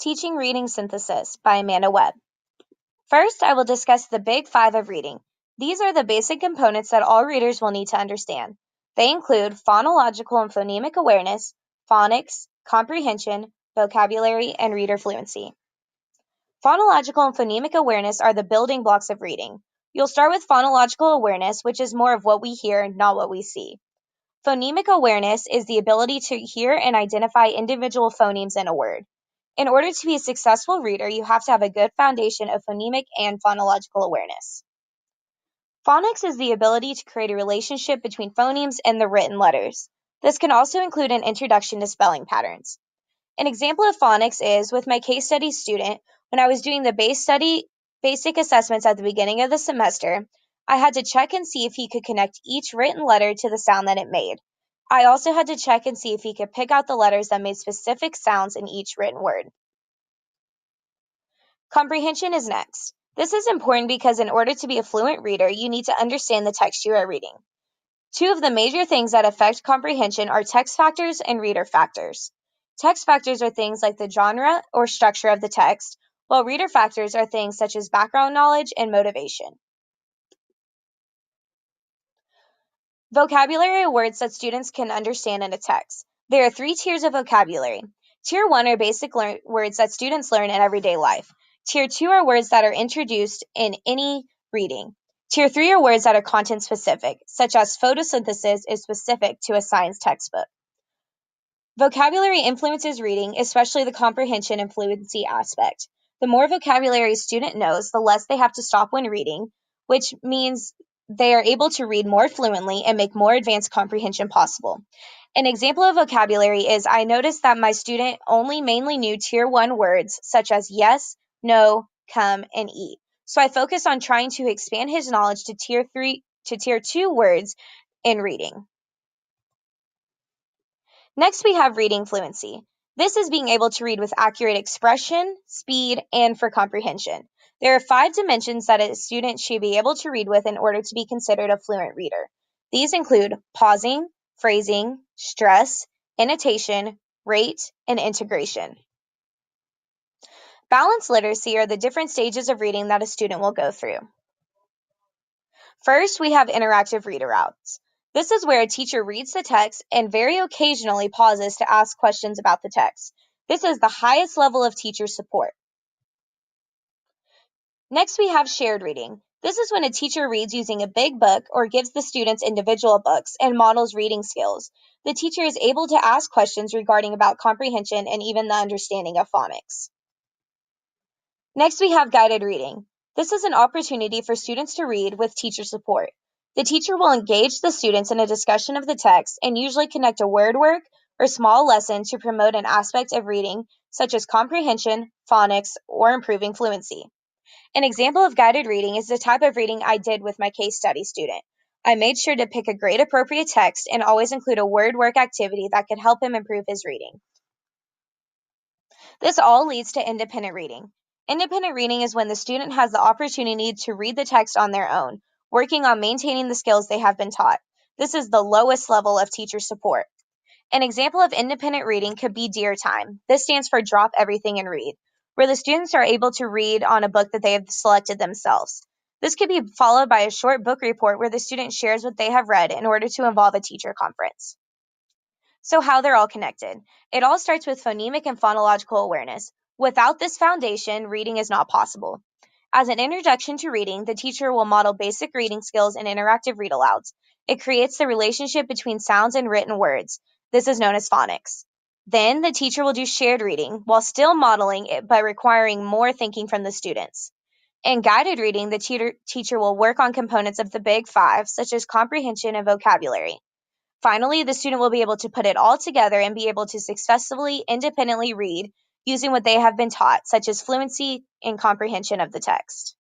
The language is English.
Teaching Reading Synthesis by Amanda Webb. First, I will discuss the Big Five of reading. These are the basic components that all readers will need to understand. They include phonological and phonemic awareness, phonics, comprehension, vocabulary, and reader fluency. Phonological and phonemic awareness are the building blocks of reading. You'll start with phonological awareness, which is more of what we hear, not what we see. Phonemic awareness is the ability to hear and identify individual phonemes in a word. In order to be a successful reader, you have to have a good foundation of phonemic and phonological awareness. Phonics is the ability to create a relationship between phonemes and the written letters. This can also include an introduction to spelling patterns. An example of phonics is with my case study student, when I was doing the basic assessments at the beginning of the semester, I had to check and see if he could connect each written letter to the sound that it made. I also had to check and see if he could pick out the letters that made specific sounds in each written word. Comprehension is next. This is important because in order to be a fluent reader, you need to understand the text you are reading. Two of the major things that affect comprehension are text factors and reader factors. Text factors are things like the genre or structure of the text, while reader factors are things such as background knowledge and motivation. Vocabulary are words that students can understand in a text. There are 3 tiers of vocabulary. Tier 1 are basic words that students learn in everyday life. Tier 2 are words that are introduced in any reading. Tier 3 are words that are content specific, such as photosynthesis is specific to a science textbook. Vocabulary influences reading, especially the comprehension and fluency aspect. The more vocabulary a student knows, the less they have to stop when reading, which means they are able to read more fluently and make more advanced comprehension possible. An example of vocabulary is I noticed that my student only mainly knew Tier 1 words such as yes, no, come, and eat. So I focused on trying to expand his knowledge to Tier 2 words in reading. Next, we have reading fluency. This is being able to read with accurate expression, speed, and for comprehension. There are 5 dimensions that a student should be able to read with in order to be considered a fluent reader. These include pausing, phrasing, stress, annotation, rate, and integration. Balanced literacy are the different stages of reading that a student will go through. First, we have interactive read alouds. This is where a teacher reads the text and very occasionally pauses to ask questions about the text. This is the highest level of teacher support. Next, we have shared reading. This is when a teacher reads using a big book or gives the students individual books and models reading skills. The teacher is able to ask questions regarding about comprehension and even the understanding of phonics. Next, we have guided reading. This is an opportunity for students to read with teacher support. The teacher will engage the students in a discussion of the text and usually connect a word work or small lesson to promote an aspect of reading, such as comprehension, phonics, or improving fluency. An example of guided reading is the type of reading I did with my case study student. I made sure to pick a grade-appropriate text and always include a word work activity that could help him improve his reading. This all leads to independent reading. Independent reading is when the student has the opportunity to read the text on their own, working on maintaining the skills they have been taught. This is the lowest level of teacher support. An example of independent reading could be Dear Time. This stands for Drop Everything and Read, where the students are able to read on a book that they have selected themselves. This could be followed by a short book report where the student shares what they have read in order to involve a teacher conference. So how they're all connected. It all starts with phonemic and phonological awareness. Without this foundation, reading is not possible. As an introduction to reading, the teacher will model basic reading skills and interactive read alouds. It creates the relationship between sounds and written words. This is known as phonics. Then the teacher will do shared reading while still modeling it by requiring more thinking from the students. In guided reading, the teacher will work on components of the Big Five, such as comprehension and vocabulary. Finally, the student will be able to put it all together and be able to successfully, independently read using what they have been taught, such as fluency and comprehension of the text.